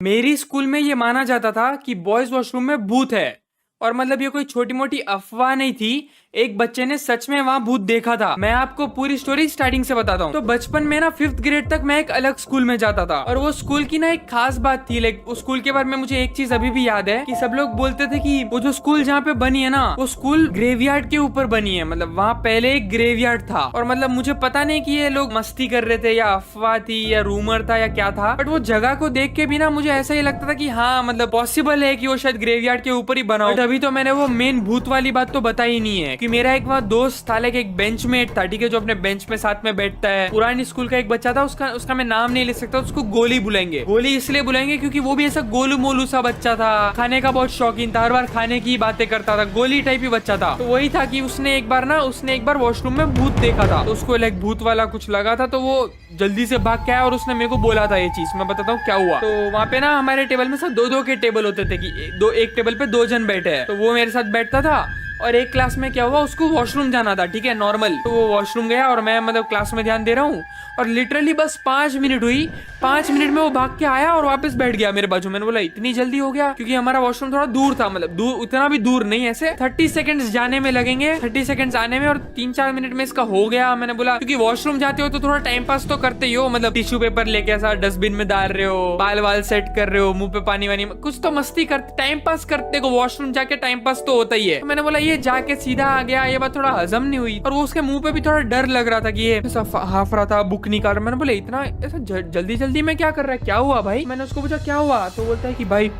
मेरी स्कूल में ये माना जाता था कि बॉयज वॉशरूम में भूत है। और मतलब ये कोई छोटी मोटी अफवाह नहीं थी, एक बच्चे ने सच में वहाँ भूत देखा था। मैं आपको पूरी स्टोरी स्टार्टिंग से बताता हूँ। तो बचपन में ना 5th ग्रेड तक मैं एक अलग स्कूल में जाता था, और वो स्कूल की ना एक खास बात थी। लाइक उस स्कूल के बारे में मुझे एक चीज अभी भी याद है कि सब लोग बोलते थे कि वो जो स्कूल जहाँ पे बनी है ना, वो स्कूल ग्रेवयार्ड के ऊपर बनी है। मतलब वहाँ पहले एक ग्रेवयार्ड था, और मतलब मुझे पता नहीं कि ये लोग मस्ती कर रहे थे या अफवाह थी या रूमर था या क्या था, बट वो जगह को देख के भी ना मुझे ऐसा ही लगता था कि हाँ मतलब पॉसिबल है कि वो शायद ग्रेवयार्ड के ऊपर ही बना हो। बट अभी तो मैंने वो मेन भूत वाली बात तो बताई नहीं है कि मेरा एक वहाँ दोस्त था, लाइक एक बेंचमेट था, ठीक है, जो अपने बेंच में साथ में बैठता है। पुरानी स्कूल का एक बच्चा था, उसका मैं नाम नहीं ले सकता, उसको गोली बुलाएंगे। गोली इसलिए बुलाएंगे क्योंकि वो भी ऐसा गोलू मोलू सा बच्चा था, खाने का बहुत शौकीन था, हर बार खाने की बातें करता था, गोली टाइप ही बच्चा था। तो वही था कि उसने एक बार वॉशरूम में भूत देखा था, तो उसको लाइक भूत वाला कुछ लगा था, तो वो जल्दी से भाग के आया और उसने मेरे को बोला था ये चीज। मैं बताता हूँ क्या हुआ। तो वहाँ पे ना हमारे टेबल में सब 2-2 के टेबल होते थे कि एक टेबल पे 2 जन बैठे हैं। तो वो मेरे साथ बैठता था, और एक क्लास में क्या हुआ, उसको वॉशरूम जाना था, ठीक है, नॉर्मल। तो वो वॉशरूम गया और मैं मतलब क्लास में ध्यान दे रहा हूँ, और लिटरली बस 5 मिनट हुई, 5 मिनट में वो भाग के आया और वापस बैठ गया मेरे बाजू। मैंने बोला इतनी जल्दी हो गया, क्योंकि हमारा वॉशरूम थोड़ा दूर था, मतलब दूर, उतना भी दूर नहीं, ऐसे 30 सेकंड्स जाने में लगेंगे, 30 सेकंड्स आने में, और 3-4 मिनट में इसका हो गया। मैंने बोला क्योंकि वॉशरूम जाते हो तो थोड़ा टाइम पास तो करते ही हो, मतलब टिश्यू पेपर लेके ऐसा डस्टबिन में डाल रहे हो, बाल वाल सेट कर रहे हो, मुंह पे पानी वानी, कुछ तो मस्ती करते, टाइम पास करते को वॉशरूम जाके टाइम पास तो होता ही है। तो मैंने बोला ये जाके सीधा आ गया, ये बात थोड़ा हजम नहीं हुई, और वो उसके मुंह पे भी थोड़ा डर लग रहा था कि ये हाफ रहा था, बुक निकाल रहा। मैंने बोला इतना ऐसा जल्दी जल्दी में क्या कर रहा है, क्या हुआ भाई? मैंने उसको पूछा क्या हुआ, तो बोलता है कि भाई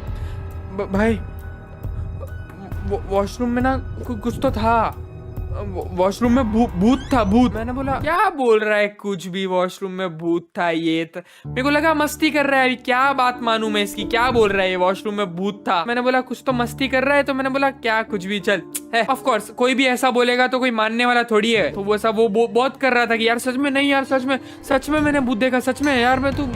वॉशरूम में ना कुछ तो था, वॉशरूम में भूत था, भूत। मैंने बोला क्या बोल रहा है, कुछ भी वॉशरूम में भूत था ये मेरे को लगा मस्ती कर रहा है, क्या बात मानूं मैं इसकी, क्या बोल रहा है ये वॉशरूम में भूत था। मैंने बोला कुछ तो मस्ती कर रहा है, तो मैंने बोला क्या कुछ भी चल है। ऑफ कोर्स कोई भी ऐसा बोलेगा तो कोई मानने वाला थोड़ी है। तो वो ऐसा वो बहुत कर रहा था कि यार सच में नहीं, यार सच में मैंने भूत देखा, सच में यार, मैं तू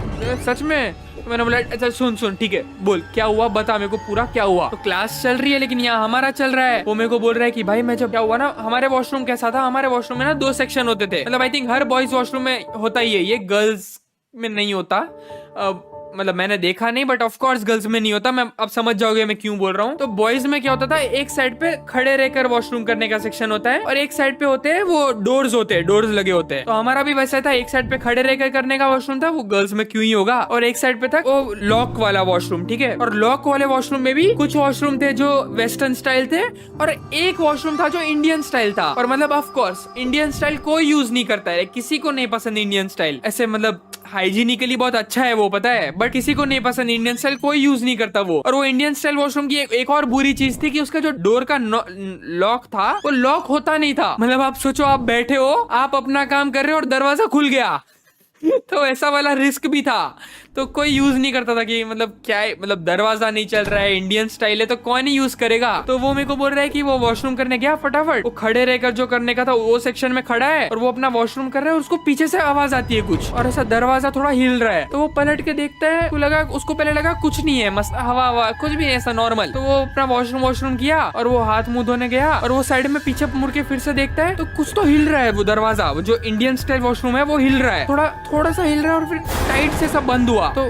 सच में। तो मैंने बोला अच्छा सुन ठीक है, बोल क्या हुआ, बता मेरे को पूरा क्या हुआ। तो क्लास चल रही है लेकिन यहाँ हमारा चल रहा है। वो मेरे को बोल रहा है कि भाई मैं जब क्या हुआ ना, हमारे वॉशरूम कैसा था, हमारे वॉशरूम में ना 2 सेक्शन होते थे। मतलब I think her boys washroom में होता ही है, ये गर्ल्स में नहीं होता। मतलब मैंने देखा नहीं, बट ऑफ कोर्स गर्ल्स में नहीं होता। मैं अब समझ जाओगे मैं क्यों बोल रहा हूँ। तो बॉयज में क्या होता था, एक साइड पे खड़े रहकर वॉशरूम करने का सेक्शन होता है, और एक साइड पे होते हैं वो डोर्स होते हैं, डोर्स लगे होते हैं। तो हमारा भी वैसा था, एक साइड पे खड़े रहकर करने का वॉशरूम था, वो गर्ल्स में क्यों ही होगा, और एक साइड पे था वो लॉक वाला वॉशरूम, ठीक है। और लॉक वाले वॉशरूम में भी कुछ वॉशरूम थे जो वेस्टर्न स्टाइल थे, और एक वॉशरूम था जो इंडियन स्टाइल था। और मतलब ऑफ कोर्स इंडियन स्टाइल कोई यूज नहीं करता है, किसी को नहीं पसंद इंडियन स्टाइल, ऐसे मतलब हाइजीनिकली बहुत अच्छा है वो, पता है, बट किसी को नहीं पसंद इंडियन स्टाइल, कोई यूज नहीं करता वो। और वो इंडियन स्टाइल वॉशरूम की एक और बुरी चीज थी कि उसका जो डोर का लॉक था वो लॉक होता नहीं था। मतलब आप सोचो, आप बैठे हो, आप अपना काम कर रहे हो और दरवाजा खुल गया तो ऐसा वाला रिस्क भी था। तो कोई यूज नहीं करता था कि मतलब क्या है, मतलब दरवाजा नहीं चल रहा है, इंडियन स्टाइल है, तो कौन ही यूज करेगा। तो वो मेरे को बोल रहा है कि वो वॉशरूम करने गया फटाफट, वो खड़े रहकर जो करने का था वो सेक्शन में खड़ा है, और वो अपना वॉशरूम कर रहा है, उसको पीछे से आवाज आती है कुछ, और ऐसा दरवाजा थोड़ा हिल रहा है। तो वो पलट के देखता है, उसको पहले लगा कुछ नहीं है, मस्त हवा कुछ भी नहीं, ऐसा नॉर्मल। तो वो अपना वॉशरूम किया, और वो हाथ मुंह धोने गया, और वो साइड में पीछे मुड़ के फिर से देखता है, तो कुछ तो हिल रहा है, वो दरवाजा, वो जो इंडियन स्टाइल वॉशरूम है वो हिल रहा है, थोड़ा सा हिल रहा है, और फिर टाइट से सब बंद हुआ। तो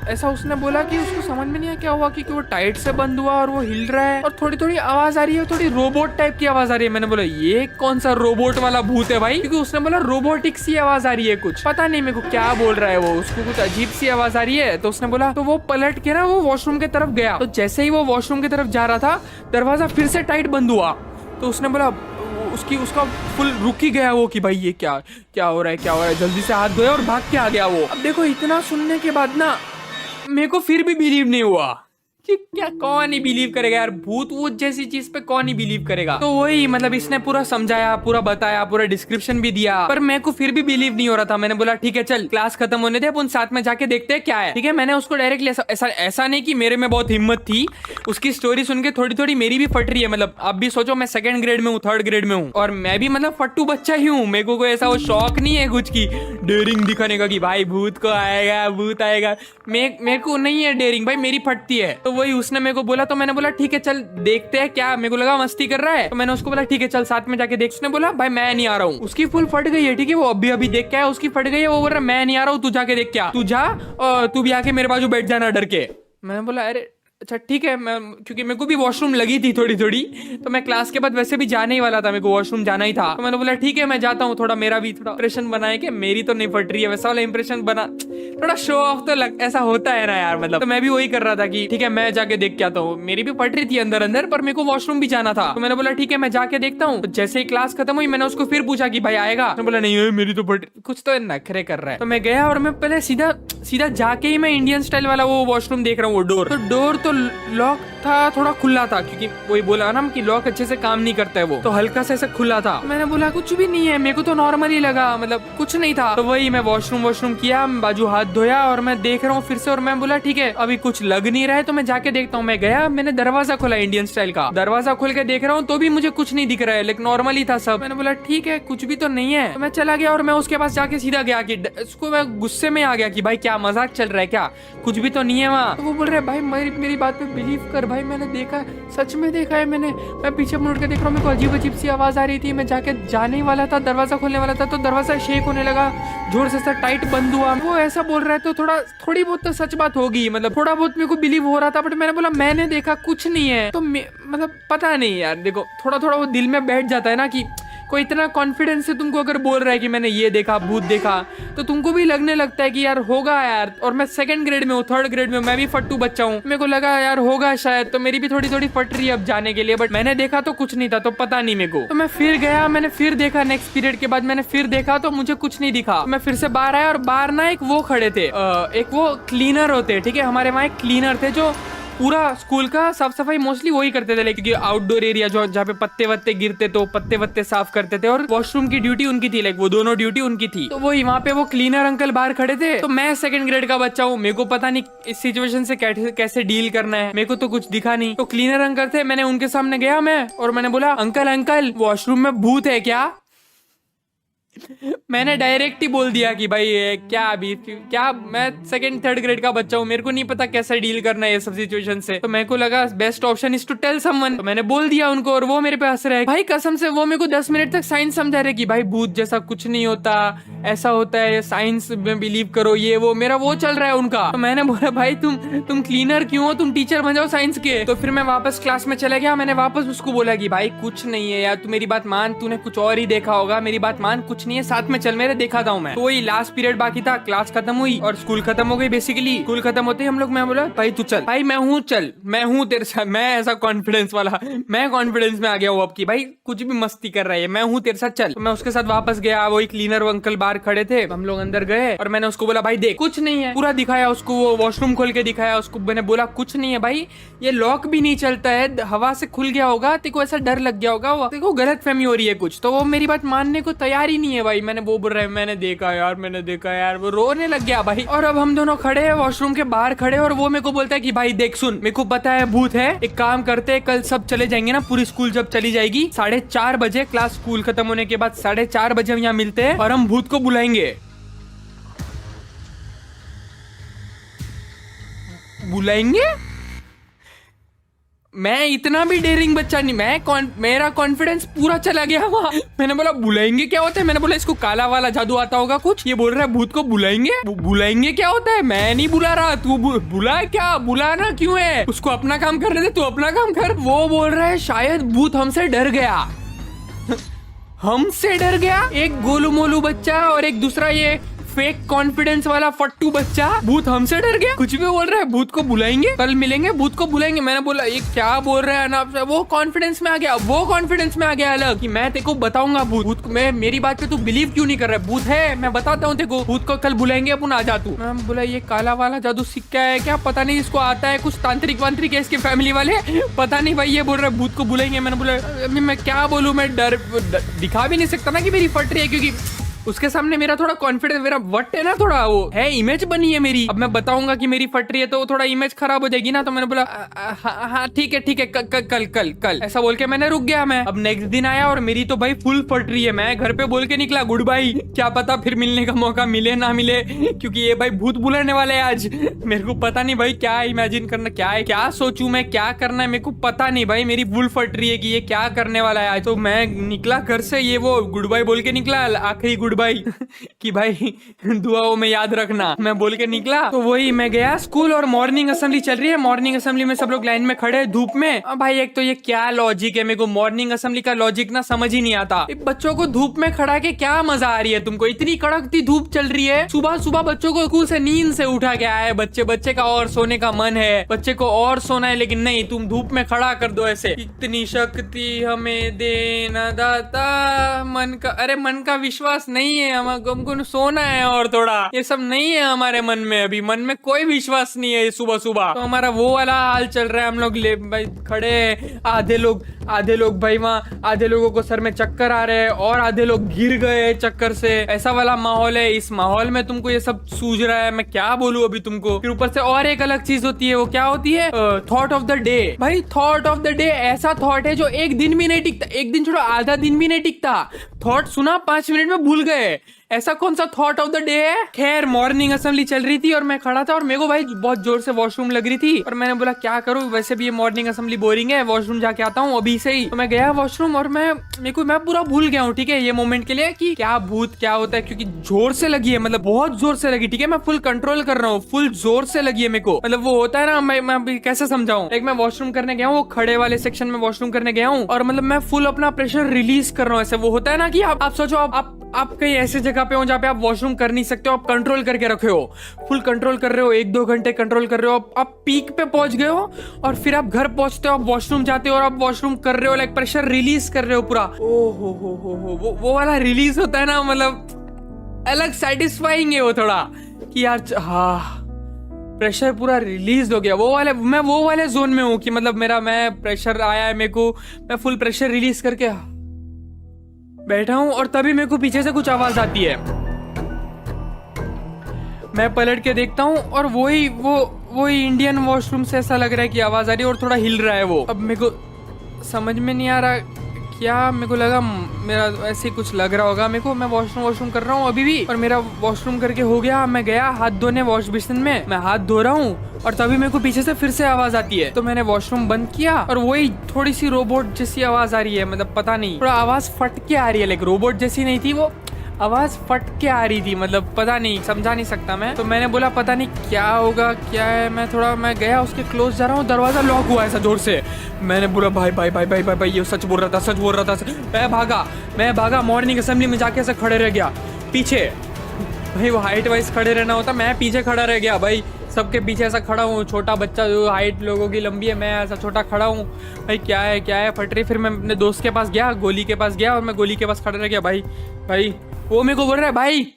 ऐसा उसने बोला कि उसको समझ में नहीं आया क्या हुआ, कि वो टाइट से बंद हुआ और वो हिल रहा है, और थोड़ी थोड़ी आवाज आ रही है, थोड़ी रोबोट टाइप की आवाज आ रही है। मैंने बोला ये कौन सा रोबोट वाला भूत है भाई, क्योंकि उसने बोला रोबोटिक सी आवाज आ रही है, कुछ पता नहीं मेरे को क्या बोल रहा है वो, उसको कुछ अजीब सी आवाज आ रही है। तो उसने बोला, तो वो पलट के ना वो वॉशरूम की तरफ गया। तो जैसे ही वो वॉशरूम की तरफ जा रहा था, दरवाजा फिर से टाइट बंद हुआ। तो उसने बोला, उसका फुल रुक ही गया वो कि भाई ये क्या हो रहा है, जल्दी से हाथ धोया और भाग के आ गया वो। अब देखो इतना सुनने के बाद ना मेरे को फिर भी बिलीव नहीं हुआ कि क्या, कौन ही बिलीव करेगा यार, भूत वूत जैसी चीज पे कौन ही बिलीव करेगा। तो वही मतलब इसने पूरा समझाया, पूरा बताया, पूरा डिस्क्रिप्शन भी दिया, पर मेरे को फिर भी बिलीव नहीं हो रहा था। मैंने बोला ठीक है चल क्लास खत्म होने दे, अपन साथ में जाके देखते हैं क्या है, ठीक है। मैंने उसको डायरेक्टली ऐसा नहीं कि मेरे में बहुत हिम्मत थी, उसकी स्टोरी सुन के थोड़ी थोड़ी मेरी भी फट रही है। मतलब आप भी सोचो, मैं 2nd ग्रेड में हूँ, 3rd ग्रेड में हूँ, और मैं भी मतलब फट्टू बच्चा ही हूँ। मेरे को कोई ऐसा वो शौक नहीं है कुछ की डेयरिंग दिखाने का कि भाई भूत आएगा। मेरे को नहीं है डेयरिंग भाई, मेरी फटती है। तो वही उसने मेरे को बोला, तो मैंने बोला ठीक है चल देखते हैं क्या, मेरे को लगा मस्ती कर रहा है, तो मैंने उसको बोला ठीक है चल साथ में जाके देख। उसने बोला भाई मैं नहीं आ रहा हूँ, उसकी फुल फट गई है, ठीक है वो अभी अभी देख के आया, उसकी फट गई है, वो बोल रहा मैं नहीं आ रहा हूँ, तू जाके देख क्या, तू जा और तू भी आके मेरे बाजू बैठ जाना डर के। मैंने बोला अरे अच्छा ठीक है, मैं क्योंकि मेरे को भी वॉशरूम लगी थी थोड़ी थोड़ी, तो मैं क्लास के बाद वैसे भी जाने ही वाला था, मेरे को वॉशरूम जाना ही था, तो मैंने बोला ठीक है मैं जाता हूँ, थोड़ा मेरा भी थोड़ा इंप्रेशन बनाए कि मेरी तो नहीं फट रही है, वैसा वाला इंप्रेशन बना, थोड़ा शो ऑफ तो ऐसा होता है ना यार, मतलब तो मैं भी वही कर रहा था कि ठीक है मैं जाके देख के आता हूँ, मेरी भी फट रही थी अंदर अंदर, पर मेरे को वॉशरूम भी जाना था, तो मैंने बोला ठीक है मैं जाके देखता हूँ। तो जैसे ही क्लास खत्म हुई मैंने उसको फिर पूछा कि भाई आएगा, उसने बोला नहीं मेरी तो फट, कुछ तो नखरे कर रहा है। तो मैं गया और मैं पहले सीधा सीधा जाके ही मैं इंडियन स्टाइल वाला वो वॉशरूम देख रहा हूँ, वो डोर तो लॉक था, थोड़ा खुला था, क्योंकि वही बोला ना कि लॉक अच्छे से काम नहीं करता है वो, तो हल्का से ऐसा खुला था। मैंने बोला कुछ भी नहीं है, मेरे को तो नॉर्मल ही लगा, मतलब कुछ नहीं था। तो वही मैं वॉशरूम किया, बाजू हाथ धोया और मैं देख रहा हूँ फिर से, और मैं बोला ठीक है अभी कुछ लग नहीं रहा है तो मैं जाके देखता हूँ। मैं गया, मैंने दरवाजा खोला इंडियन स्टाइल का, दरवाजा खोल के देख रहा हूँ तो भी मुझे कुछ नहीं दिख रहा है, लेकिन नॉर्मल ही था सब। मैंने बोला ठीक है कुछ भी तो नहीं है, तो मैं चला गया और मैं उसके पास जाके सीधा गया कि उसको मैं गुस्से में आ गया कि भाई क्या मजाक चल रहा है क्या, कुछ भी तो नहीं है वहाँ। तो वो बोल रहे भाई मेरी बात पे बिलीव कर भाई, मैंने देखा सच में देखा है मैंने, मैं पीछे मुड़ के देख रहा हूँ, मेरे को अजीब अजीब सी आवाज आ रही थी, मैं जाके जाने वाला था, दरवाजा खोलने वाला था तो दरवाजा शेक होने लगा, जोर से टाइट बंद हुआ। वो ऐसा बोल रहा है तो थोड़ी बहुत तो सच बात होगी, मतलब थोड़ा बहुत मेरे को बिलीव हो रहा था, बट मैंने बोला मैंने देखा कुछ नहीं है, तो मतलब पता नहीं यार, देखो थोड़ा थोड़ा वो दिल में बैठ जाता है ना कि कोई इतना कॉन्फिडेंस से तुमको अगर बोल रहा है कि मैंने ये देखा भूत देखा, तो तुमको भी लगने लगता है कि यार होगा यार। और मैं सेकंड ग्रेड में हूँ, थर्ड ग्रेड में, मैं भी फट्टू बच्चा हूँ, मेरे को लगा यार होगा शायद, तो मेरी भी थोड़ी थोड़ी फट रही है अब जाने के लिए, बट मैंने देखा तो कुछ नहीं था, तो पता नहीं मेरे को। तो मैं फिर गया, मैंने फिर देखा, नेक्स्ट पीरियड के बाद मैंने फिर देखा तो मुझे कुछ नहीं दिखा। मैं फिर से बाहर आया और बाहर ना एक वो खड़े थे, एक वो क्लीनर होते, ठीक है हमारे वहाँ एक क्लीनर थे जो पूरा स्कूल का साफ सफाई मोस्टली वही करते थे, क्योंकि आउटडोर एरिया जो जहाँ पे पत्ते वत्ते गिरते तो पत्ते वत्ते साफ करते थे, और वॉशरूम की ड्यूटी उनकी थी, वो दोनों ड्यूटी उनकी थी। तो वही वहाँ पे वो क्लीनर अंकल बाहर खड़े थे, तो मैं सेकंड ग्रेड का बच्चा हूँ, मेरे को पता नहीं इस सिचुएशन से कैसे डील करना है, मेरे को तो कुछ दिखा नहीं। तो क्लीनर अंकल थे, मैंने उनके सामने गया मैं और मैंने बोला अंकल वॉशरूम में भूत है क्या? मैंने डायरेक्ट ही बोल दिया कि भाई क्या मैं सेकंड थर्ड ग्रेड का बच्चा हूँ, मेरे को नहीं पता कैसे डील करना है ये सब सिचुएशन से, तो मेरे को लगा best option is to tell someone, तो मैंने बोल दिया उनको, और वो मेरे पे हंस रहे भाई कसम से। वो मेरे को 10 मिनट तक साइंस समझा रहे कि भाई भूत जैसा कुछ नहीं होता, ऐसा होता है, साइंस में बिलीव करो, ये वो मेरा वो चल रहा है उनका। तो मैंने बोला भाई तुम क्लीनर क्यों हो, तुम टीचर बन जाओ साइंस के। तो फिर मैं वापस क्लास में चला गया, मैंने वापस उसको बोला कि भाई कुछ नहीं है यार, तू मेरी बात मान, तूने कुछ और ही देखा होगा, मेरी बात मान, कुछ नहीं है, साथ में चल मेरे, देखा था मैं। तो वही लास्ट पीरियड बाकी था, क्लास खत्म हुई और स्कूल खत्म हो गई बेसिकली। स्कूल खत्म होते ही हम लोग, मैं बोला भाई तू चल, भाई मैं हूँ चल, मैं हूँ तेरे साथ, मैं ऐसा कॉन्फिडेंस वाला, मैं कॉन्फिडेंस में आ गया हूँ अब की भाई कुछ भी मस्ती कर रहा है, मैं हूँ तेरे साथ चल। तो मैं उसके साथ वापस गया, वही क्लीनर अंकल बाहर खड़े थे, हम लोग अंदर गए और मैंने उसको बोला भाई देख कुछ नहीं है, पूरा दिखाया उसको, वो वॉशरूम खोल के दिखाया उसको, मैंने बोला कुछ नहीं है भाई, ये लॉक भी नहीं चलता है, हवा से खुल गया होगा, तेको ऐसा डर लग गया होगा, देखो गलत फहमी हो रही है कुछ। तो वो मेरी बात मानने को तैयार ही नहीं है भाई, मैंने वो बोल रहा है मैंने देखा यार, वो रोने लग गया भाई। और अब हम दोनों खड़े हैं वॉशरूम के बाहर खड़े, और वो मेरे को बोलता है कि भाई देख सुन, मेरे को पता है भूत है, एक काम करते हैं कल सब चले जाएंगे ना, पूरी स्कूल जब चली जाएगी 4:30 बजे, क्लास स्कूल खत्म होने के बाद 4:30 बजे हम यहाँ मिलते हैं और हम भूत को बुलाएंगे। मैं इतना भी डेयरिंग बच्चा नहीं, मेरा कॉन्फिडेंस पूरा चला गया वहाँ। मैंने बोला बुलाएंगे क्या होता है, मैंने बोला इसको काला वाला जादू आता होगा कुछ, ये बोल रहा है भूत को बुलाएंगे क्या होता है, मैं नहीं बुला रहा, तू बुला क्या, बुलाना क्यों है, उसको अपना काम करने दे, तू अपना काम कर। वो बोल रहा है शायद भूत हमसे डर गया। हमसे डर गया, एक गोलू मोलू बच्चा और एक दूसरा ये फेक कॉन्फिडेंस वाला फट्टू बच्चा, भूत हमसे डर गया, कुछ भी बोल रहा है, भूत को बुलाएंगे, कल मिलेंगे, भूत को बुलाएंगे। मैंने बोला ये क्या बोल रहा है ना, वो कॉन्फिडेंस में आ गया, अलग कि मैं तेरे को बताऊंगा भूत को, मैं मेरी बात पे तू बिलीव क्यों नहीं कर रहा है, भूत है मैं बताता हूँ तेरे को, भूत को कल बुलाएंगे अपन, आ जा तू। मैं बोला ये काला वाला जादू सिक्का है क्या, पता नहीं इसको आता है, कुछ तांत्रिक वांत्रिक है इसके फैमिली वाले, पता नहीं भाई, ये बोल रहा है भूत को बुलाएंगे। मैंने बोला मैं क्या बोलूं, मैं डर दिखा भी नहीं सकता ना कि मेरी फट रही है, क्योंकि उसके सामने मेरा थोड़ा कॉन्फिडेंस, मेरा वट है ना, थोड़ा वो है, इमेज बनी है मेरी। अब मैं बताऊंगा कि मेरी फट रही है तो थोड़ा इमेज खराब हो जाएगी ना। तो मैंने बोला हाँ ठीक है ठीक है, कल कल कल ऐसा बोल के मैंने रुक गया। मैं अब नेक्स्ट दिन आया और मेरी तो भाई फुल फट रही है। मैं घर पे बोल के निकला गुड बाय, क्या पता फिर मिलने का मौका मिले ना मिले, क्योंकि ये भाई भूत बुलाने वाले हैं आज। मेरे को पता नहीं भाई क्या इमेजिन करना, क्या है, क्या सोचूं मैं, क्या करना है, मेरे को पता नहीं भाई। मेरी फुल फट रही है कि ये क्या करने वाला है आज। तो मैं निकला घर से, ये वो गुड बाय बोल के निकला, आखिरी गुड बाय कि भाई दुआओं में याद रखना, मैं बोल के निकला। तो वही मैं गया स्कूल और मॉर्निंग असेंबली चल रही है। मॉर्निंग असेंबली में सब लोग लाइन में खड़े हैं धूप में। भाई एक तो ये क्या लॉजिक है, मेरे को मॉर्निंग असेंबली का लॉजिक ना समझ ही नहीं आता। बच्चों को धूप में खड़ा के क्या मजा आ रही है तुमको? इतनी कड़कती धूप चल रही है, सुबह सुबह बच्चों को स्कूल से नींद से उठा के आए बच्चे का और सोने का मन है, बच्चे को और सोना है, लेकिन नहीं, तुम धूप में खड़ा कर दो ऐसे। इतनी शक्ति हमें देना दाता, मन का, अरे मन का विश्वास नहीं है, हमको सोना है और थोड़ा, ये सब नहीं है हमारे मन में। अभी मन में कोई विश्वास नहीं है सुबह सुबह। तो हमारा वो वाला हाल चल रहा है। हम लोग ले भाई खड़े, आधे लोग भाई वहाँ, आधे लोगों को सर में चक्कर आ रहे हैं और आधे लोग गिर गए चक्कर से। ऐसा वाला माहौल है। इस माहौल में तुमको ये सब सूझ रहा है, मैं क्या बोलूं अभी तुमको। फिर ऊपर से और एक अलग चीज होती है, वो क्या होती है? Thought of the day. भाई थॉट ऑफ द डे ऐसा थॉट है जो एक दिन भी नहीं टिकता, एक दिन छोड़ो आधा दिन भी नहीं टिकता। थॉट सुना 5 मिनट में भूल गए, ऐसा कौन सा थॉट ऑफ द डे है? खैर मॉर्निंग असेंबली चल रही थी और मैं खड़ा था और मेरे को भाई बहुत जोर से वॉशरूम लग रही थी और मैंने बोला क्या करूं, वैसे भी ये मॉर्निंग असेंबली बोरिंग है, वॉशरूम जाके आता हूँ अभी से ही। तो मैं गया वॉशरूम और मैं पूरा भूल गया हूँ, ठीक है, ये मोमेंट के लिए कि क्या भूत क्या होता है, क्योंकि जोर से लगी है, मतलब बहुत जोर से लगी, ठीक है, मैं फुल कंट्रोल कर रहा हूँ, फुल जोर से लगी है मेरे को। मतलब वो होता है ना, मैं अभी कैसे समझाऊं, एक मैं वॉशरूम करने गया हूँ, वो खड़े वाले सेक्शन में वॉशरूम करने गया हूँ और मतलब मैं फुल अपना प्रेशर रिलीज कर रहा हूँ। ऐसे वो होता है ना कि आप सोचो आप कहीं ऐसे जगह पे हो जहाँ पे आप वॉशरूम कर नहीं सकते हो, आप कंट्रोल करके रखे हो, फुल कंट्रोल कर रहे हो, 1-2 घंटे कंट्रोल कर रहे हो, आप पीक पे पहुंच गए हो और फिर आप घर पहुंचते हो, आप वॉशरूम जाते हो और आप वॉशरूम कर रहे हो, लाइक प्रेशर रिलीज कर रहे हो पूरा। ओ हो वो वाला रिलीज होता है ना, मतलब अलग सेटिस्फाइंग है वो थोड़ा कि यार हाँ प्रेशर पूरा रिलीज हो गया। मैं वो वाले जोन में हूँ कि मतलब मैं प्रेशर आया है मेरे को, मैं फुल प्रेशर रिलीज करके बैठा हूं और तभी मेरे को पीछे से कुछ आवाज आती है। मैं पलट के देखता हूं और वही इंडियन वॉशरूम से ऐसा लग रहा है कि आवाज आ रही है और थोड़ा हिल रहा है वो। अब मेरे को समझ में नहीं आ रहा क्या, मेरे को लगा मेरा ऐसे कुछ लग रहा होगा मेरे को। मैं वॉशरूम कर रहा हूँ अभी भी और मेरा वॉशरूम करके हो गया। मैं गया हाथ धोने वॉश बेसिन में, मैं हाथ धो रहा हूँ और तभी मेरे को पीछे से फिर से आवाज आती है। तो मैंने वॉशरूम बंद किया और वही थोड़ी सी रोबोट जैसी आवाज आ रही है, मतलब पता नहीं, थोड़ा आवाज फट के आ रही है, लाइक रोबोट जैसी नहीं थी वो, आवाज फट के आ रही थी, मतलब पता नहीं, समझा नहीं सकता मैं। तो मैंने बोला पता नहीं क्या होगा क्या है। मैं गया उसके क्लोज जा रहा हूँ, दरवाजा लॉक हुआ ऐसा जोर से। मैंने बोला भाई ये सच बोल रहा था। मैं भागा मॉर्निंग असेंबली में जाके ऐसा खड़े रह गया पीछे। भाई वो हाइट वाइज खड़े रहना होता, मैं पीछे खड़ा रह गया भाई, सबके पीछे ऐसा खड़ा हूँ। छोटा बच्चा जो हाइट लोगों की लंबी है, मैं ऐसा छोटा खड़ा हूँ। भाई क्या है फट रही। फिर मैं अपने दोस्त के पास गया, गोली के पास गया और मैं गोली के पास खड़ा रह गया। भाई वो मेरे को बोल रहा है भाई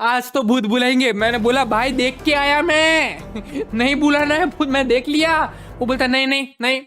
आज तो भूत बुलाएंगे। मैंने बोला भाई देख के आया मैं, नहीं बुलाना है भूत, मैं देख लिया। वो बोलता नहीं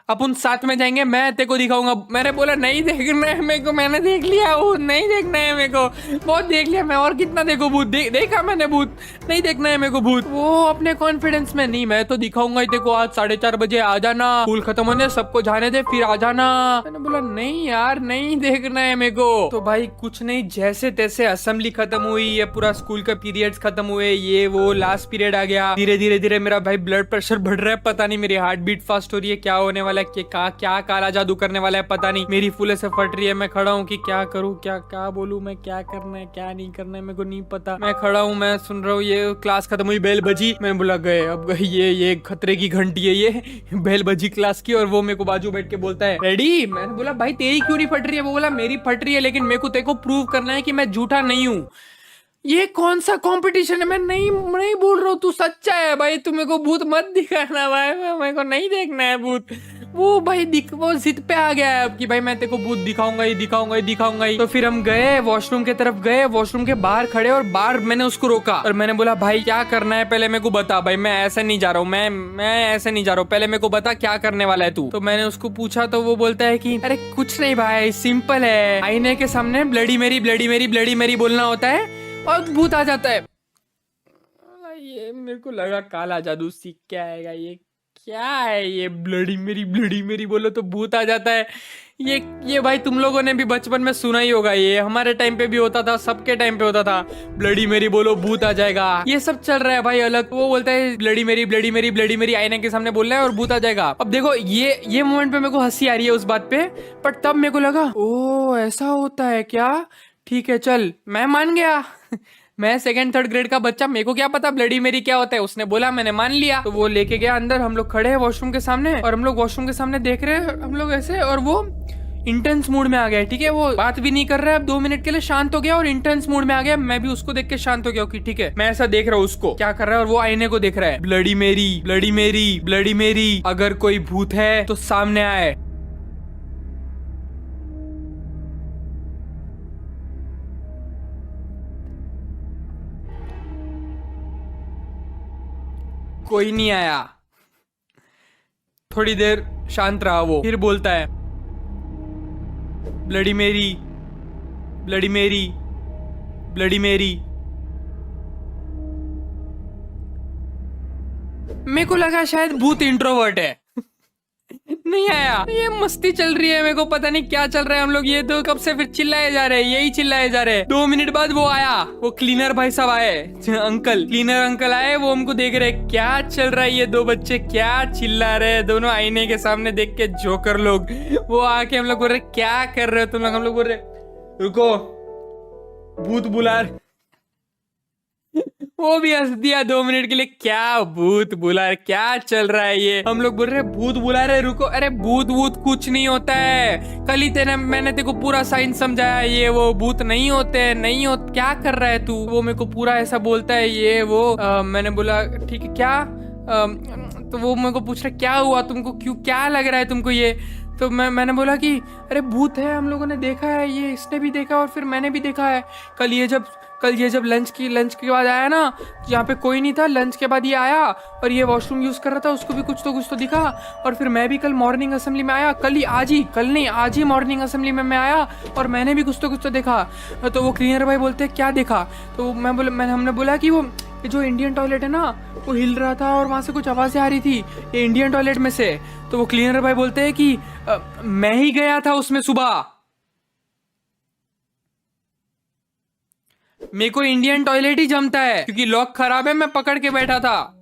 अपन साथ में जाएंगे, मैं तेरे को दिखाऊंगा। मैंने बोला नहीं देखना है मेरे को, मैंने देख लिया वो, नहीं देखना है मेरे को, बहुत देख लिया मैं, और कितना देखो भूत, देखा मैंने भूत, नहीं देखना है मेरे को भूत। वो अपने कॉन्फिडेंस में, नहीं मैं तो दिखाऊंगा ही तेरे को, आज 4:30 बजे आ जाना, स्कूल खत्म होने सबको जाने दे फिर आ जाना। मैंने बोला नहीं यार नहीं देखना है मेरे को। तो भाई कुछ नहीं, जैसे तैसे असेंबली खत्म हुई, ये पूरा स्कूल का पीरियड्स खत्म हुए, ये वो लास्ट पीरियड आ गया। धीरे मेरा भाई ब्लड प्रेशर बढ़ रहा है, पता नहीं मेरी हार्ट बीट फास्ट हो रही है, क्या होने वाला है, क्या काला जादू करने वाला है पता नहीं। मेरी फुल से फट रही है, मैं खड़ा हूँ कि क्या करूँ, क्या बोलूँ मैं, क्या करना है क्या नहीं करना है मेरे को नहीं पता। मैं खड़ा हूँ, मैं सुन रहा हूँ, ये क्लास खत्म हुई, बेल बजी। मैंने बोला गए अब गई, ये खतरे की घंटी है, ये बेल बजी क्लास की। और वो मेरे को बाजू बैठ के बोलता है रेडी। मैंने बोला भाई तेरी क्यों नहीं फट रही है? वो बोला मेरी फट रही है, लेकिन मेरे को तेरे को प्रूव करना है कि मैं झूठा नहीं हूँ। ये कौन सा कंपटीशन है? मैं नहीं बोल रहा हूँ, तू सच्चा है भाई, तू मेरे को भूत मत दिखाना भाई, मेरे को नहीं देखना है भूत। वो भाई वो जिद पे आ गया है अब कि भाई मैं तेरे को भूत दिखाऊंगा ही दिखाऊंगा ही दिखाऊंगा ही। तो फिर हम गए वॉशरूम के तरफ, गए वॉशरूम के बाहर खड़े, और बाहर मैंने उसको रोका और मैंने बोला भाई क्या करना है पहले मेरे को बता, भाई मैं ऐसे नहीं जा रहा हूँ, मैं ऐसे नहीं जा रहा हूँ, पहले मेरे को बता क्या करने वाला है तू। तो मैंने उसको पूछा तो वो बोलता है कि अरे कुछ नहीं भाई, सिंपल है, आईने के सामने ब्लडी मेरी ब्लडी मेरी ब्लडी मेरी बोलना होता है और भूत आ जाता है। ये मेरे को लगा काला जादू सीख के आएगा, ये क्या है ये ब्लडी मेरी बोलो तो भूत आ जाता है। ये भाई तुम लोगों ने भी बचपन में सुना ही होगा, ये हमारे टाइम पे भी होता था, सबके टाइम पे होता था, ब्लडी मेरी बोलो भूत आ जाएगा। ये सब चल रहा है भाई अलग, वो बोलता है ब्लडी मेरी आईने के सामने बोल रहा है और भूत आ जाएगा। अब देखो ये मोमेंट पे मेरे को हंसी आ रही है उस बात पे, पर तब मेरे को लगा ओ ऐसा होता है क्या, ठीक है चल मैं मान गया। मैं सेकंड थर्ड ग्रेड का बच्चा, मेरे को क्या पता ब्लडी मेरी क्या होता है, उसने बोला मैंने मान लिया। तो वो लेके गया अंदर, हम लोग खड़े हैं वॉशरूम के सामने और हम लोग वॉशरूम के सामने देख रहे हैं हम लोग ऐसे, और वो इंटेंस मूड में आ गया, ठीक है, वो बात भी नहीं कर रहा है, अब 2 मिनट के लिए शांत हो गया और इंटेंस मूड में आ गया। मैं भी उसको देख के शांत हो गया कि ठीक है, मैं ऐसा देख रहा हूँ उसको क्या कर रहा है, और वो आईने को देख रहा है, ब्लडी मेरी ब्लडी मेरी ब्लडी मेरी, अगर कोई भूत है तो सामने आए। कोई नहीं आया, थोड़ी देर शांत रहा, वो फिर बोलता है ब्लडी मेरी ब्लडी मेरी ब्लडी मेरी। मेरे को लगा शायद भूत इंट्रोवर्ट है। नहीं आया, ये मस्ती चल रही है, मेरे को पता नहीं क्या चल रहा है, हम लोग ये तो कब से फिर चिल्लाए जा रहे हैं, यही चिल्लाए जा रहे हैं। 2 मिनट बाद वो आया, वो क्लीनर भाई साहब आए, अंकल क्लीनर अंकल आए, वो हमको देख रहे क्या चल रहा है, ये 2 बच्चे क्या चिल्ला रहे हैं, दोनों आईने के सामने देख के जोकर लोग। वो आके हम लोग बोल रहे क्या कर रहे हो तुम लोग, हम लोग बोल रहे रुको भूत बुला। वो भी हंस दिया 2 मिनट के लिए, क्या भूत बुला रहे, क्या चल रहा है ये, हम लोग बोल रहे भूत बुला रहे, रुको, अरे भूत वूत कुछ नहीं होता है, कल ही मैंने तेरे को पूरा साइंस समझाया, ये वो भूत नहीं होते, नहीं हो, क्या कर रहा है तू। वो मेरे को पूरा ऐसा बोलता है ये वो, मैंने बोला ठीक है क्या, तो वो मेरे को पूछ रहा क्या हुआ तुमको, क्यों क्या लग रहा है तुमको ये। तो मैंने बोला कि अरे भूत है, हम लोगों ने देखा है, ये इसने भी देखा और फिर मैंने भी देखा है, कल ये जब लंच के बाद आया ना, यहाँ पे कोई नहीं था, लंच के बाद ये आया और ये वॉशरूम यूज कर रहा था, उसको भी कुछ तो दिखा, और फिर मैं भी कल मॉर्निंग असेंबली में आया, आज ही मॉर्निंग असेंबली में मैं आया और मैंने भी कुछ तो देखा। तो वो क्लीनर भाई बोलते हैं क्या देखा, तो हमने बोला कि वो जो इंडियन टॉयलेट है ना वो हिल रहा था और वहां से कुछ आवाजें आ रही थी, ये इंडियन टॉयलेट में से। तो वो क्लीनर भाई बोलते हैं कि मैं ही गया था उसमें सुबह, मेरे को इंडियन टॉयलेट ही जमता है क्योंकि लॉक खराब है, मैं पकड़ के बैठा था।